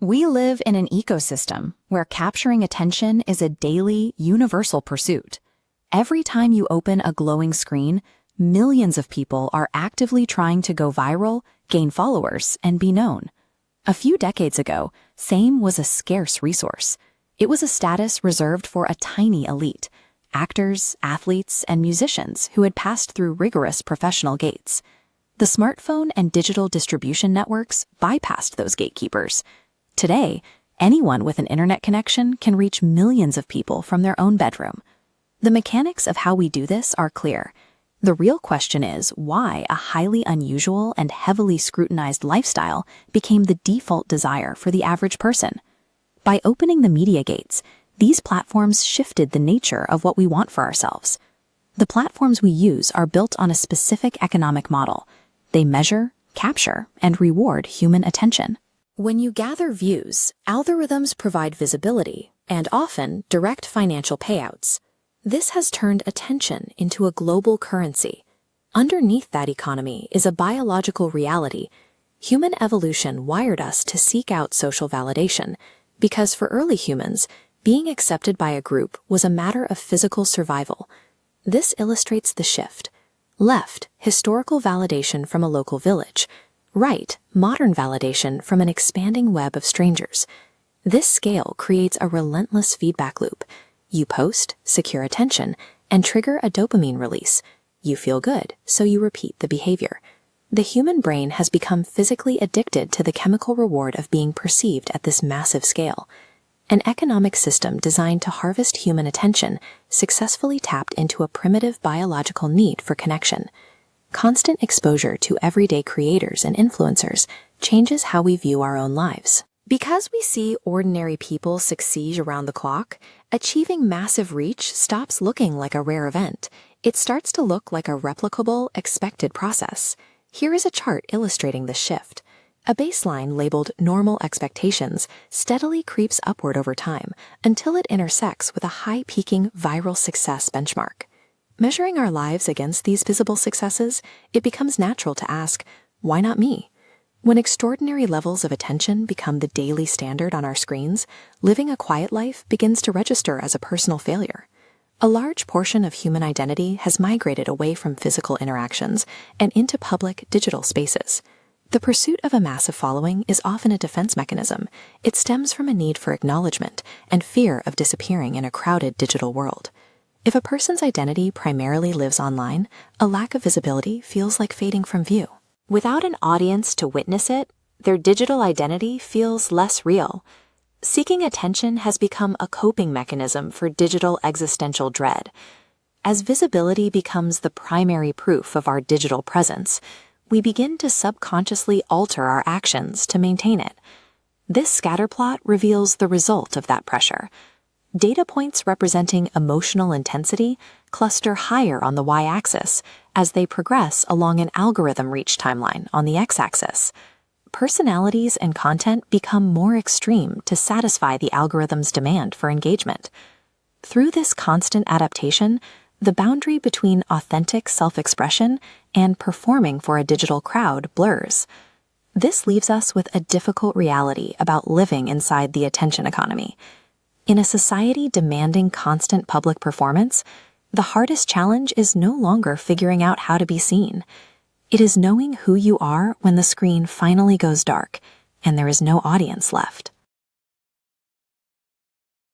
We live in an ecosystem where capturing attention is a daily, universal pursuit. Every time you open a glowing screen, millions of people are actively trying to go viral, gain followers, and be known. A few decades ago, fame was a scarce resource. It was a status reserved for a tiny elite, actors, athletes, and musicians who had passed through rigorous professional gates. The smartphone and digital distribution networks bypassed those gatekeepers. Today, anyone with an internet connection can reach millions of people from their own bedroom. The mechanics of how we do this are clear. The real question is why a highly unusual and heavily scrutinized lifestyle became the default desire for the average person. By opening the media gates, these platforms shifted the nature of what we want for ourselves. The platforms we use are built on a specific economic model. They measure, capture, and reward human attention. When you gather views, algorithms provide visibility and often direct financial payouts. This has turned attention into a global currency. Underneath that economy is a biological reality. Human evolution wired us to seek out social validation because for early humans, being accepted by a group was a matter of physical survival. This illustrates the shift. Left, historical validation from a local village. Right, modern validation from an expanding web of strangers. This scale creates a relentless feedback loop. You post, secure attention, and trigger a dopamine release. You feel good, so you repeat the behavior. The human brain has become physically addicted to the chemical reward of being perceived at this massive scale. An economic system designed to harvest human attention successfully tapped into a primitive biological need for connection. Constant exposure to everyday creators and influencers changes how we view our own lives. Because we see ordinary people succeed around the clock, achieving massive reach stops looking like a rare event. It starts to look like a replicable, expected process. Here is a chart illustrating this shift. A baseline labeled normal expectations steadily creeps upward over time until it intersects with a high-peaking viral success benchmark. Measuring our lives against these visible successes, it becomes natural to ask, why not me? When extraordinary levels of attention become the daily standard on our screens, living a quiet life begins to register as a personal failure. A large portion of human identity has migrated away from physical interactions and into public digital spaces. The pursuit of a massive following is often a defense mechanism. It stems from a need for acknowledgement and fear of disappearing in a crowded digital world. If a person's identity primarily lives online, a lack of visibility feels like fading from view. Without an audience to witness it, their digital identity feels less real. Seeking attention has become a coping mechanism for digital existential dread. As visibility becomes the primary proof of our digital presence, we begin to subconsciously alter our actions to maintain it. This scatterplot reveals the result of that pressure. Data points representing emotional intensity cluster higher on the y-axis as they progress along an algorithm reach timeline on the x-axis. Personalities and content become more extreme to satisfy the algorithm's demand for engagement. Through this constant adaptation, the boundary between authentic self-expression and performing for a digital crowd blurs. This leaves us with a difficult reality about living inside the attention economy. In a society demanding constant public performance, the hardest challenge is no longer figuring out how to be seen. It is knowing who you are when the screen finally goes dark and there is no audience left.